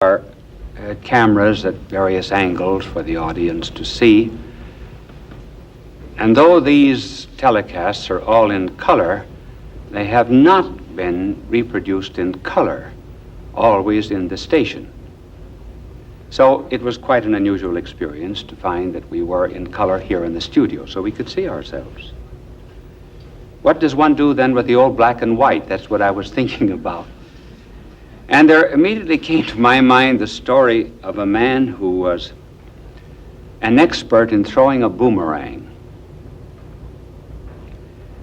are cameras at various angles for the audience to see. And though these telecasts are all in color, they have not been reproduced in color, always in the station. So it was quite an unusual experience to find that we were in color here in the studio, so we could see ourselves. What does one do then with the old black and white? That's what I was thinking about. And there immediately came to my mind the story of a man who was an expert in throwing a boomerang.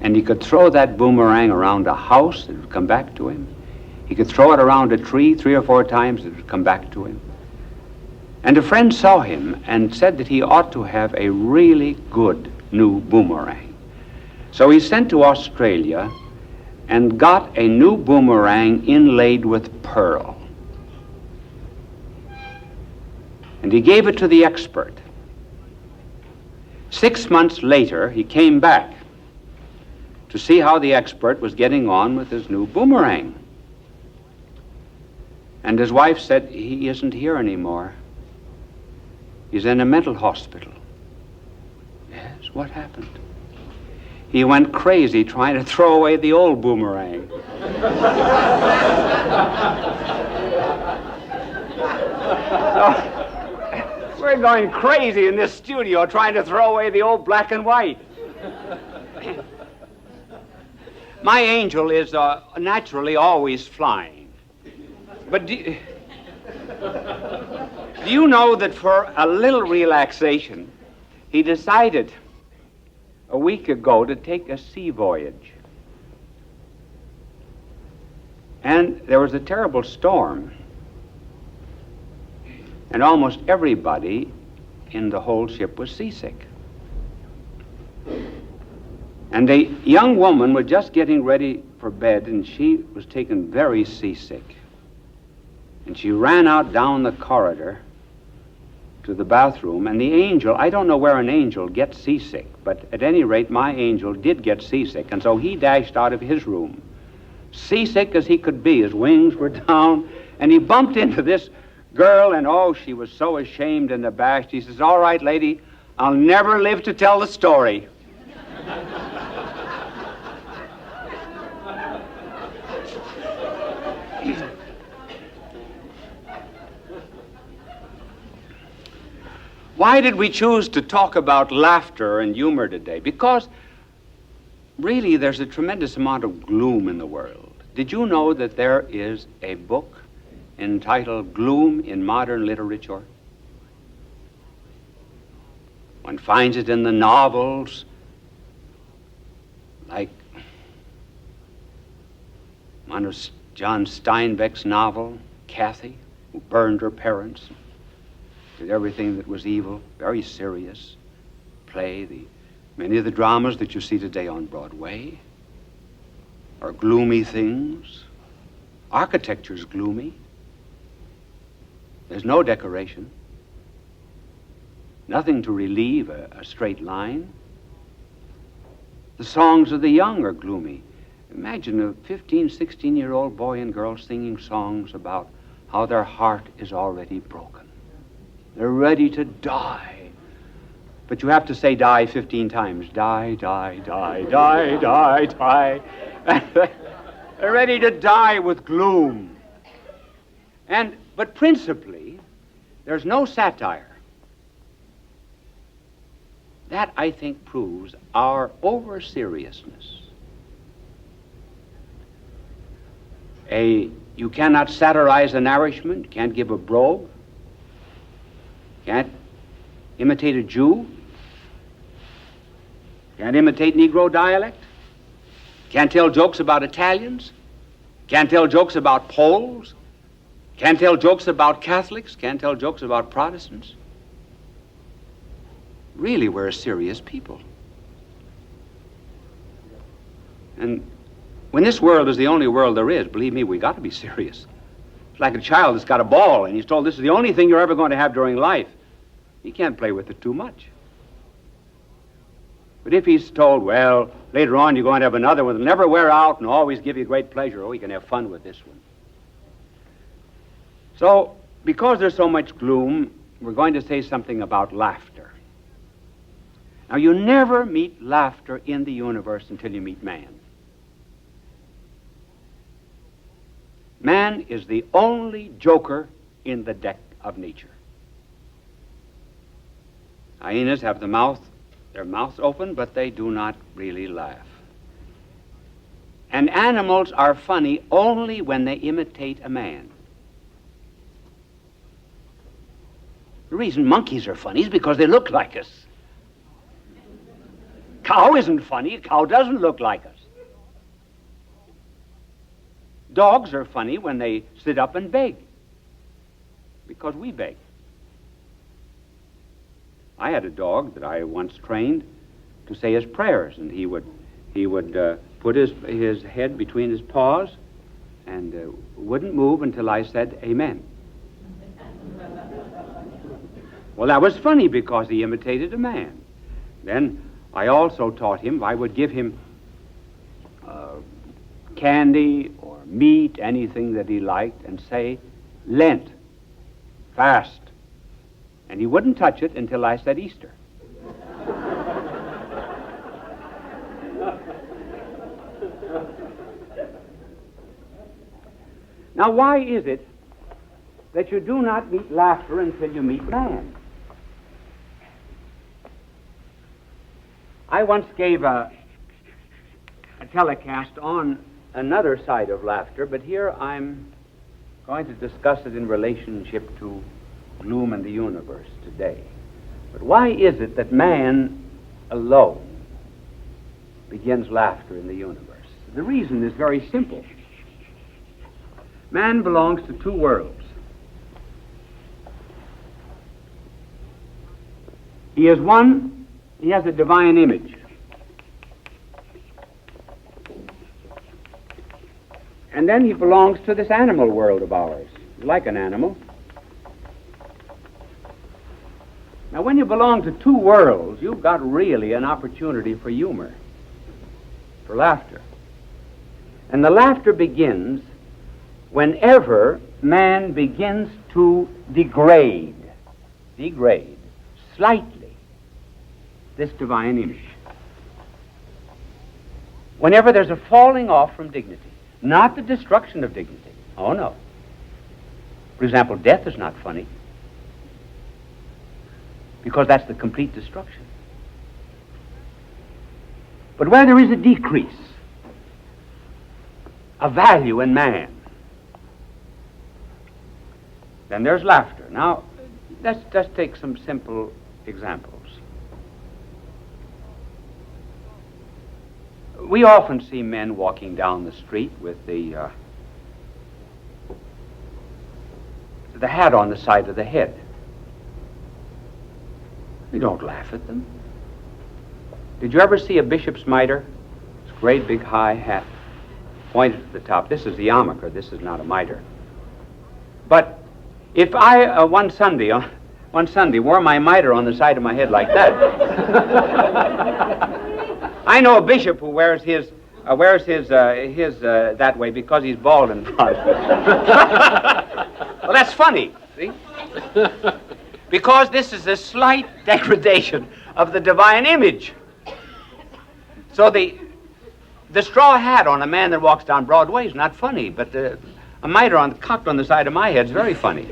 And he could throw that boomerang around a house, it would come back to him. He could throw it around a tree 3 or 4 times, it would come back to him. And a friend saw him and said that he ought to have a really good new boomerang. So he sent to Australia and got a new boomerang inlaid with pearl. And he gave it to the expert. 6 months later, he came back to see how the expert was getting on with his new boomerang. And his wife said, "He isn't here anymore. He's in a mental hospital." Yes, what happened? He went crazy trying to throw away the old boomerang. So, we're going crazy in this studio trying to throw away the old black and white. My angel is naturally always flying. But do you know that for a little relaxation, he decided a week ago to take a sea voyage? And there was a terrible storm. And almost everybody in the whole ship was seasick. And a young woman was just getting ready for bed, and she was taken very seasick. And she ran out down the corridor to the bathroom, and the angel, I don't know where an angel gets seasick, but at any rate, my angel did get seasick, and so he dashed out of his room, seasick as he could be. His wings were down, and he bumped into this girl, and oh, she was so ashamed and abashed. He says, "All right, lady, I'll never live to tell the story." Why did we choose to talk about laughter and humor today? Because really there's a tremendous amount of gloom in the world. Did you know that there is a book entitled Gloom in Modern Literature? One finds it in the novels like one of John Steinbeck's novel, Kathy, who burned her parents, did everything that was evil, very serious play. Many of the dramas that you see today on Broadway are gloomy things. Architecture's gloomy. There's no decoration. Nothing to relieve a straight line. The songs of the young are gloomy. Imagine a 15, 16-year-old boy and girl singing songs about how their heart is already broken. They're ready to die. But you have to say die 15 times. Die, die, die, die, die, die. They're ready to die with gloom. But principally, there's no satire. That, I think, proves our over-seriousness. You cannot satirize an Irishman, you can't give a brogue, can't imitate a Jew, can't imitate Negro dialect, can't tell jokes about Italians, can't tell jokes about Poles, can't tell jokes about Catholics, can't tell jokes about Protestants. Really, we're a serious people. And when this world is the only world there is, believe me, we got to be serious. It's like a child that's got a ball and he's told this is the only thing you're ever going to have during life. He can't play with it too much. But if he's told, well, later on you're going to have another one that'll never wear out and always give you great pleasure, oh, he can have fun with this one. So Because there's so much gloom, we're going to say something about laughter. Now, you never meet laughter in the universe until you meet man. Man is the only joker in the deck of nature. Hyenas have their mouths open, but they do not really laugh. And animals are funny only when they imitate a man. The reason monkeys are funny is because they look like us. Cow isn't funny. A cow doesn't look like us. Dogs are funny when they sit up and beg, because we beg. I had a dog that I once trained to say his prayers, and he would put his head between his paws and wouldn't move until I said amen. Well, that was funny because he imitated a man. Then I also taught him, I would give him candy or meat, anything that he liked, and say, Lent, fast. And he wouldn't touch it until I said Easter. Now, why is it that you do not meet laughter until you meet man? I once gave a telecast on another side of laughter, but here I'm going to discuss it in relationship to gloom in the universe today. But why is it that man alone begins laughter in the universe? The reason is very simple. Man belongs to two worlds. He is one, he has a divine image. And then he belongs to this animal world of ours. He's like an animal. Now, when you belong to two worlds, you've got really an opportunity for humor, for laughter. And the laughter begins whenever man begins to degrade slightly this divine image. Whenever there's a falling off from dignity, not the destruction of dignity. Oh, no. For example, death is not funny, because that's the complete destruction. But where there is a decrease of value in man, then there's laughter. Now, let's just take some simple examples. We often see men walking down the street with the hat on the side of the head. We don't laugh at them. Did you ever see a bishop's mitre? It's a great big high hat, pointed at the top. This is the yarmulke. This is not a mitre. But if I one Sunday wore my mitre on the side of my head like that, I know a bishop who wears his that way because he's bald in front. Well, that's funny, see? Because this is a slight degradation of the divine image. So the straw hat on a man that walks down Broadway is not funny, but a mitre cocked on the side of my head is very funny.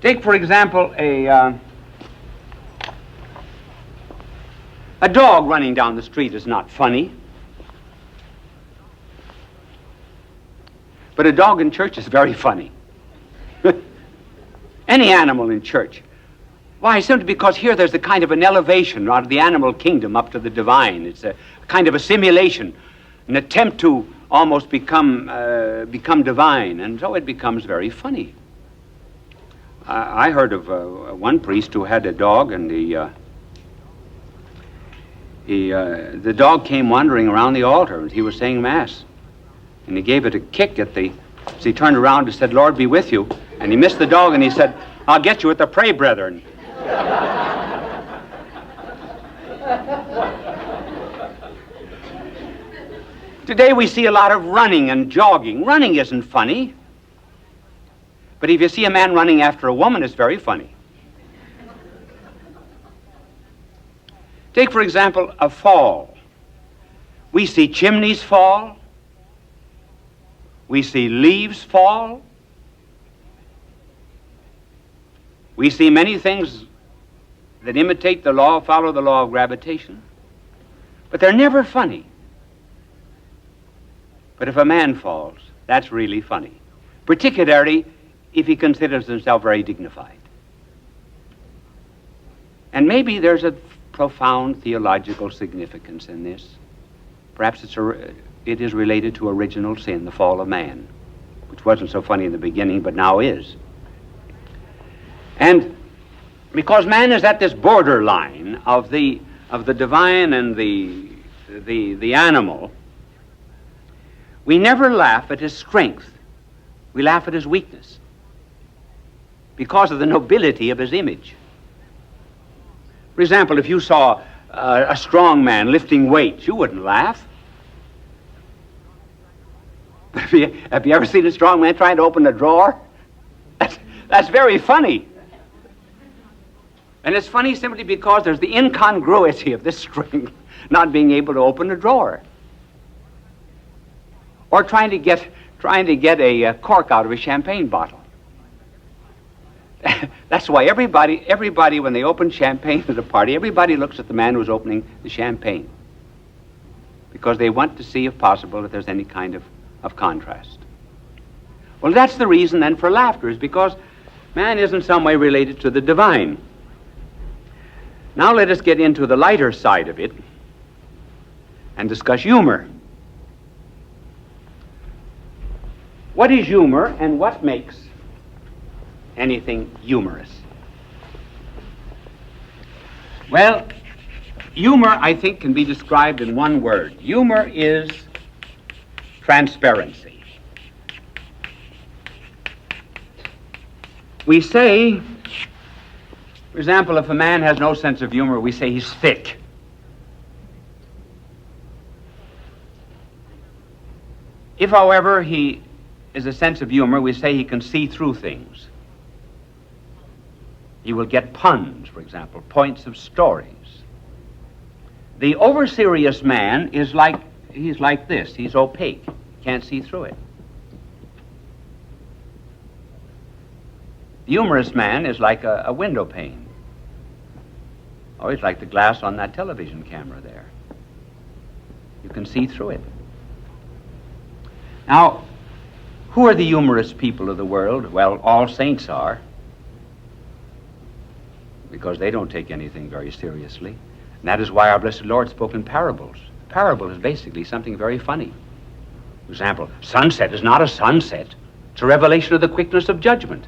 Take, for example, a dog running down the street is not funny. But a dog in church is very funny. Any animal in church. Why? Simply because here there's a kind of an elevation out of the animal kingdom up to the divine. It's a kind of a simulation, an attempt to almost become divine, and so it becomes very funny. I heard of one priest who had a dog, and the dog came wandering around the altar, and he was saying Mass. And he gave it a kick so he turned around and said, Lord be with you. And he missed the dog, and he said, I'll get you at the pray, brethren. Today we see a lot of running and jogging. Running isn't funny. But if you see a man running after a woman, it's very funny. Take, for example, a fall. We see chimneys fall. We see leaves fall. We see many things that imitate the law, follow the law of gravitation. But they're never funny. But if a man falls, that's really funny. Particularly if he considers himself very dignified. And maybe there's a profound theological significance in this. Perhaps it is related to original sin, the fall of man, which wasn't so funny in the beginning, but now is. And because man is at this borderline of the divine and the animal, we never laugh at his strength. We laugh at his weakness because of the nobility of his image. For example, if you saw a strong man lifting weights, you wouldn't laugh. But have you ever seen a strong man trying to open a drawer? That's very funny. And it's funny simply because there's the incongruity of this strength not being able to open a drawer. Or trying to get a cork out of a champagne bottle. That's why everybody, when they open champagne at a party, everybody looks at the man who's opening the champagne. Because they want to see, if possible, if there's any kind of contrast. Well, that's the reason then for laughter, is because man is in some way related to the divine. Now let us get into the lighter side of it and discuss humor. What is humor and what makes anything humorous? Well, humor, I think, can be described in one word. Humor is transparency. We say, for example, if a man has no sense of humor, we say he's thick. If, however, he is a sense of humor, we say he can see through things. He will get puns, for example, points of stories. The over-serious man he's like this. He's opaque. Can't see through it. The humorous man is like a window pane. Oh, he's like the glass on that television camera there. You can see through it. Now, who are the humorous people of the world? Well, all saints are, because they don't take anything very seriously. And that is why our blessed Lord spoke in parables. Parable is basically something very funny. For example, sunset is not a sunset. It's a revelation of the quickness of judgment.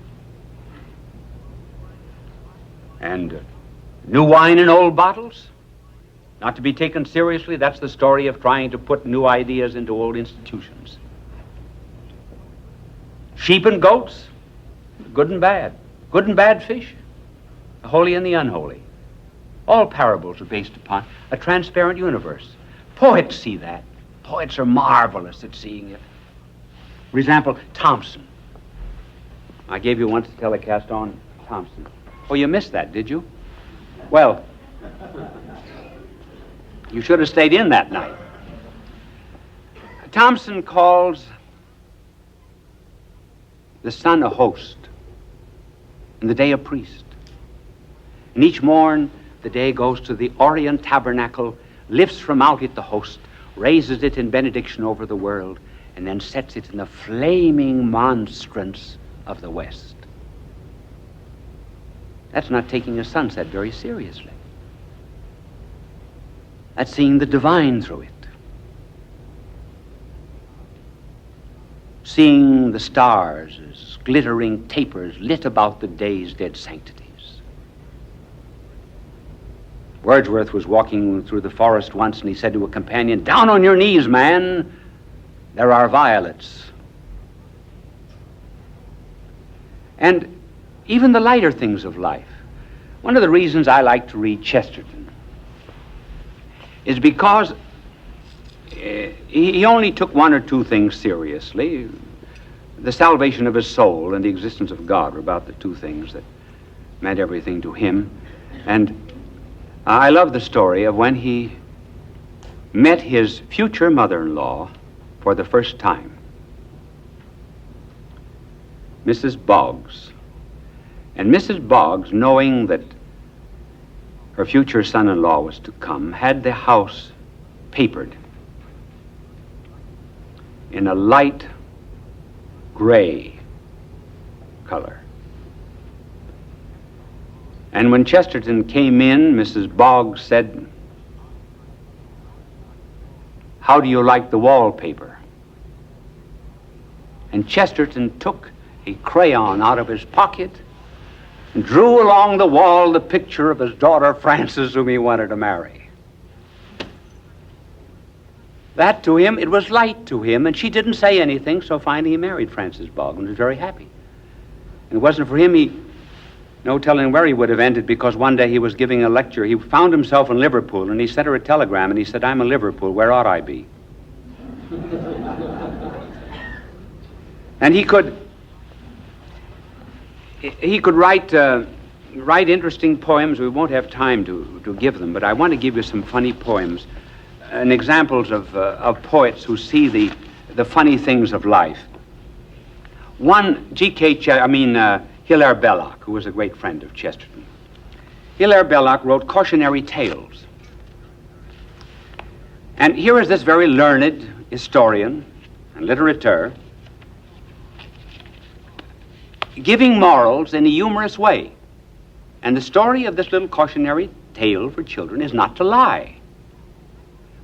And new wine in old bottles, not to be taken seriously. That's the story of trying to put new ideas into old institutions. Sheep and goats, good and bad fish, the holy and the unholy. All parables are based upon a transparent universe. Poets see that. Poets are marvelous at seeing it. For example, Thompson. I gave you once a telecast on Thompson. Oh, you missed that, did you? Well, you should have stayed in that night. Thompson calls the sun a host, and the day a priest. And each morn the day goes to the Orient tabernacle, lifts from out it the host, raises it in benediction over the world, and then sets it in the flaming monstrance of the west. That's not taking a sunset very seriously. That's seeing the divine through it. Seeing the stars as glittering tapers lit about the day's dead sanctities. Wordsworth was walking through the forest once, and he said to a companion, "Down on your knees, man, there are violets." And even the lighter things of life. One of the reasons I like to read Chesterton is because he only took one or two things seriously. the salvation of his soul and the existence of God were about the two things that meant everything to him. And I love the story of when he met his future mother-in-law for the first time, Mrs. Boggs. And Mrs. Boggs, knowing that her future son-in-law was to come, had the house papered in a light gray color. And when Chesterton came in, Mrs. Boggs said, "How do you like the wallpaper?" And Chesterton took a crayon out of his pocket and drew along the wall the picture of his daughter Frances, whom he wanted to marry. That to him, it was light to him, and she didn't say anything, so finally he married Frances Boggs and was very happy. And it wasn't for him, no telling where he would have ended, because one day he was giving a lecture. He found himself in Liverpool, and he sent her a telegram, and he said, "I'm in Liverpool, where ought I be?" And he could write interesting poems. We won't have time to give them, but I want to give you some funny poems and examples of poets who see the funny things of life. One, Hilaire Belloc, who was a great friend of Chesterton. Hilaire Belloc wrote cautionary tales. And here is this very learned historian and literateur giving morals in a humorous way. And the story of this little cautionary tale for children is not to lie.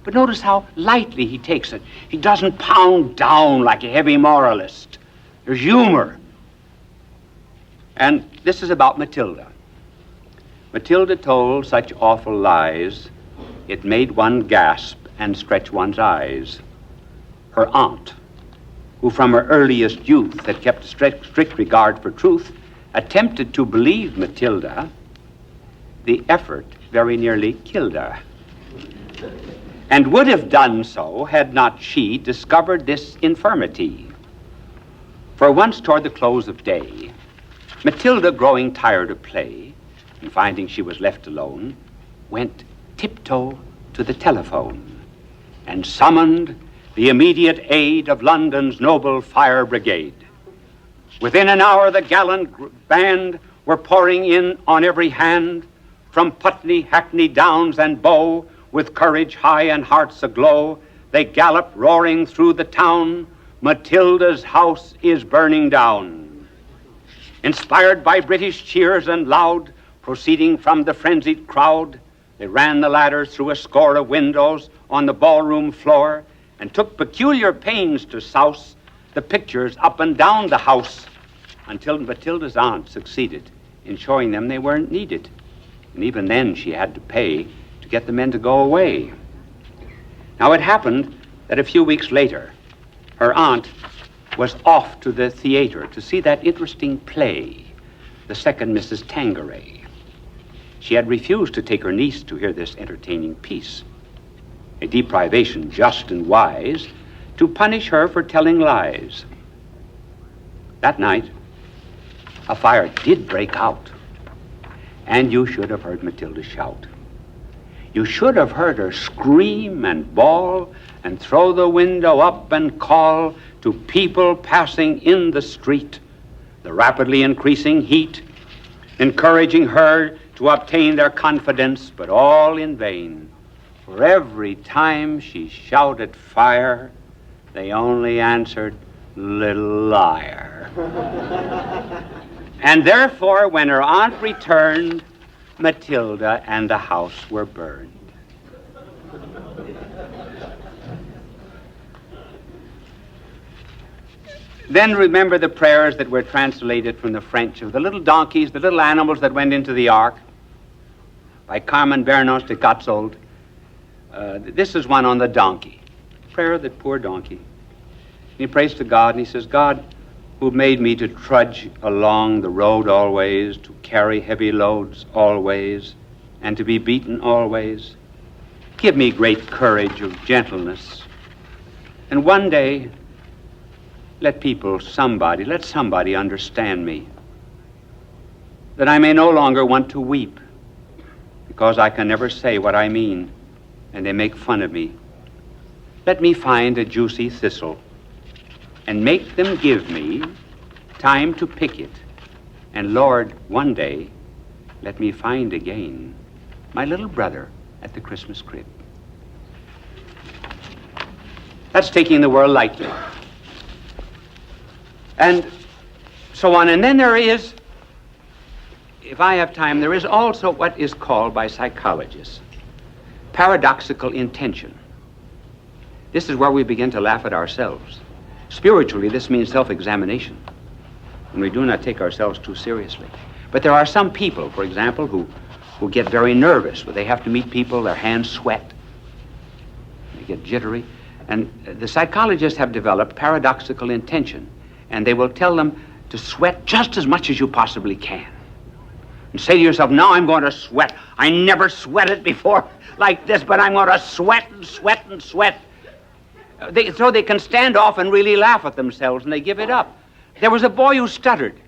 But notice how lightly he takes it. He doesn't pound down like a heavy moralist. There's humor. And this is about Matilda. Matilda told such awful lies, it made one gasp and stretch one's eyes. Her aunt, who from her earliest youth had kept a strict regard for truth, attempted to believe Matilda. The effort very nearly killed her, and would have done so had not she discovered this infirmity. For once toward the close of day, Matilda, growing tired of play, and finding she was left alone, went tiptoe to the telephone and summoned the immediate aid of London's noble fire brigade. Within an hour, the gallant band were pouring in on every hand, from Putney, Hackney, Downs, and Bow. With courage high and hearts aglow, they galloped roaring through the town. Matilda's house is burning down. Inspired by British cheers and loud, proceeding from the frenzied crowd, they ran the ladders through a score of windows on the ballroom floor, and took peculiar pains to souse the pictures up and down the house, until Matilda's aunt succeeded in showing them they weren't needed. And even then she had to pay to get the men to go away. Now it happened that a few weeks later, her aunt was off to the theater to see that interesting play, The Second Mrs. Tanqueray. She had refused to take her niece to hear this entertaining piece, a deprivation just and wise to punish her for telling lies. That night, a fire did break out, and you should have heard Matilda shout. You should have heard her scream and bawl and throw the window up and call to people passing in the street, the rapidly increasing heat, encouraging her to obtain their confidence, but all in vain. For every time she shouted fire, they only answered, "Little liar." And therefore, when her aunt returned, Matilda and the house were burned. Then remember the prayers that were translated from the French of the little donkeys, the little animals that went into the ark, by Carmen Bernos de Gotzold. This is one on the donkey. Prayer of that poor donkey. He prays to God, and he says, "God, who made me to trudge along the road always, to carry heavy loads always, and to be beaten always, give me great courage of gentleness. And one day, let somebody understand me, that I may no longer want to weep because I can never say what I mean and they make fun of me. Let me find a juicy thistle and make them give me time to pick it. And Lord, one day, let me find again my little brother at the Christmas crib. That's taking the world lightly. And so on. And then there is, if I have time, there is also what is called by psychologists paradoxical intention. This is where we begin to laugh at ourselves. Spiritually, this means self-examination, and we do not take ourselves too seriously. But there are some people, for example, who get very nervous. They have to meet people, their hands sweat, they get jittery. And the psychologists have developed paradoxical intention, and they will tell them to sweat just as much as you possibly can. And say to yourself, now I'm going to sweat. I never sweated before like this, but I'm going to sweat and sweat and sweat. So they can stand off and really laugh at themselves, and they give it up. There was a boy who stuttered.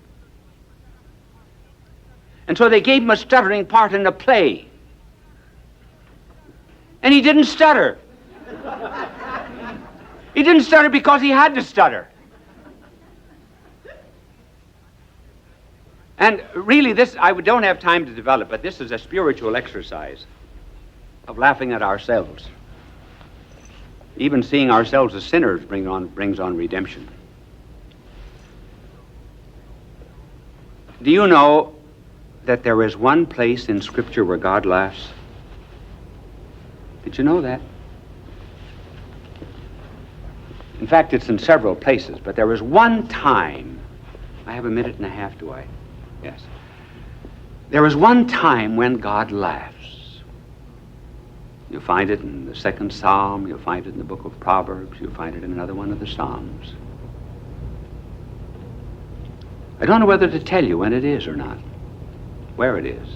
And so they gave him a stuttering part in a play. And he didn't stutter. He didn't stutter because he had to stutter. And really this, I don't have time to develop, but this is a spiritual exercise of laughing at ourselves. Even seeing ourselves as sinners brings on redemption. Do you know that there is one place in Scripture where God laughs? Did you know that? In fact, it's in several places, but there is one time. I have a minute and a half, do I? Yes. There is one time when God laughs. You'll find it in the second Psalm, you'll find it in the book of Proverbs, you'll find it in another one of the Psalms. I don't know whether to tell you when it is or not, where it is.